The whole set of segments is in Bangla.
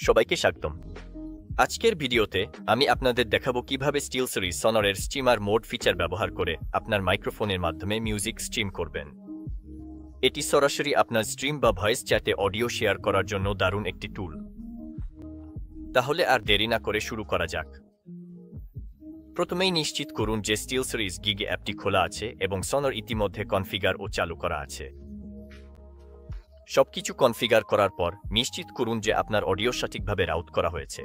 সবাইকে স্বাগতম। আজকের ভিডিওতে আমি আপনাদের দেখাবো কিভাবে SteelSeries Sonor'ের স্ট্রিমার মোড ফিচার ব্যবহার করে আপনার মাইক্রোফোনের মাধ্যমে মিউজিক স্ট্রিম করবেন। এটি সরাসরি আপনার স্ট্রিম বা ভয়েস চ্যাটে অডিও শেয়ার করার জন্য দারুণ একটি টুল। তাহলে আর দেরি না করে শুরু করা যাক। প্রথমেই নিশ্চিত করুন যে SteelSeries Gig অ্যাপটি খোলা আছে এবং Sonor ইতিমধ্যে কনফিগার ও চালু করা আছে। সবকিছু কনফিগার করার পর নিশ্চিত করুন যে আপনার অডিও সঠিকভাবে রাউট করা হয়েছে।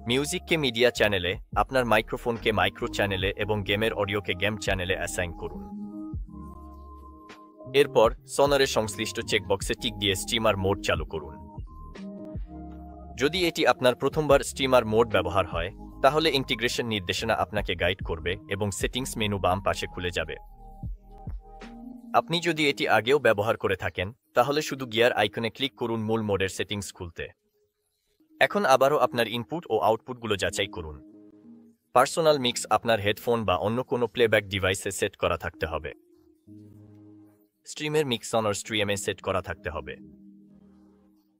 মিউজিককে মিডিয়া চ্যানেলে, আপনার মাইক্রোফোনকে মাইক্রো চ্যানেলে এবং গেমের অডিওকে গেম চ্যানেলে অ্যাসাইন করুন। এরপর Sonor'ের সংশ্লিষ্ট চেকবক্সে টিক দিয়ে স্ট্রিমার মোড চালু করুন। যদি এটি আপনার প্রথমবার স্ট্রিমার মোড ব্যবহার হয়, তাহলে ইন্টিগ্রেশন নির্দেশনা আপনাকে গাইড করবে এবং সেটিংস মেনু বাম পাশে খুলে যাবে। আপনি যদি এটি আগেও ব্যবহার করে থাকেন, তাহলে শুধু গিয়ার আইকনে ক্লিক করুন মূল মোডের সেটিংস খুলতে। এখন আবারও আপনার ইনপুট ও আউটপুটগুলো যাচাই করুন। পার্সোনাল মিক্স আপনার হেডফোন বা অন্য কোনো প্লেব্যাক ডিভাইসে সেট করা থাকতে হবে। স্ট্রিমের মিক্স Sonor স্ট্রিমে সেট করা থাকতে হবে।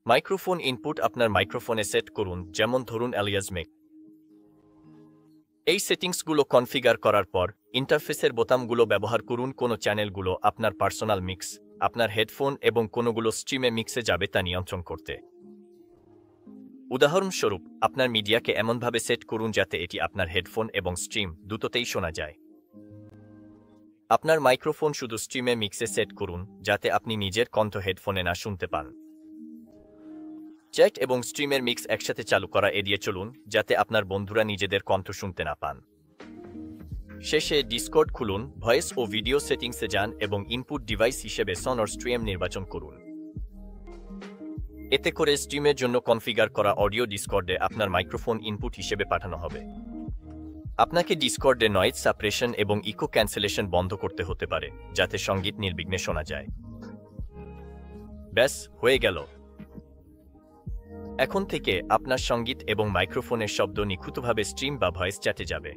মাইক্রোফোন ইনপুট আপনার মাইক্রোফোনে সেট করুন, যেমন ধরুন অ্যালিয়াস মিক। এই সেটিংসগুলো কনফিগার করার পর ইন্টারফেসের বোতামগুলো ব্যবহার করুন কোনো চ্যানেলগুলো আপনার পার্সোনাল মিক্স, আপনার হেডফোন এবং কোনোগুলো স্ট্রিমে মিক্সে যাবে তা নিয়ন্ত্রণ করতে। উদাহরণস্বরূপ, আপনার মিডিয়াকে এমনভাবে সেট করুন যাতে এটি আপনার হেডফোন এবং স্ট্রিম দুটোতেই শোনা যায়। আপনার মাইক্রোফোন শুধু স্ট্রিমে মিক্সে সেট করুন, যাতে আপনি নিজের কণ্ঠ হেডফোনে না শুনতে পান। চ্যাট এবং স্ট্রিমের মিক্স একসাথে চালু করা এড়িয়ে চলুন, যাতে আপনার বন্ধুরা নিজেদের কণ্ঠ শুনতে না পান। শেষে ডিসকর্ড খুলুন, ভয়েস ও ভিডিও সেটিংসে যান এবং ইনপুট ডিভাইস হিসেবে Sonor স্ট্রিম নির্বাচন করুন। এতে করে স্ট্রিমের জন্য কনফিগার করা অডিও ডিসকর্ডে আপনার মাইক্রোফোন ইনপুট হিসেবে পাঠানো হবে। আপনাকে ডিসকর্ডে নয়েজ সাপ্রেশন এবং ইকো ক্যান্সেলেশন বন্ধ করতে হতে পারে, যাতে সঙ্গীত নির্বিঘ্নে শোনা যায়। ব্যাস, হয়ে গেল। এখন থেকে আপনার সঙ্গীত এবং মাইক্রোফোনের শব্দ নিখুঁতভাবে স্ট্রিম বা ভয়েস চ্যাটে যাবে।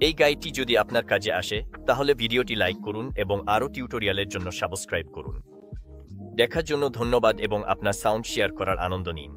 এই গাইডটি যদি আপনার কাজে আসে, তাহলে ভিডিওটি লাইক করুন এবং আরও টিউটোরিয়ালের জন্য সাবস্ক্রাইব করুন। দেখার জন্য ধন্যবাদ এবং আপনার সাউন্ড শেয়ার করার আনন্দ নিন।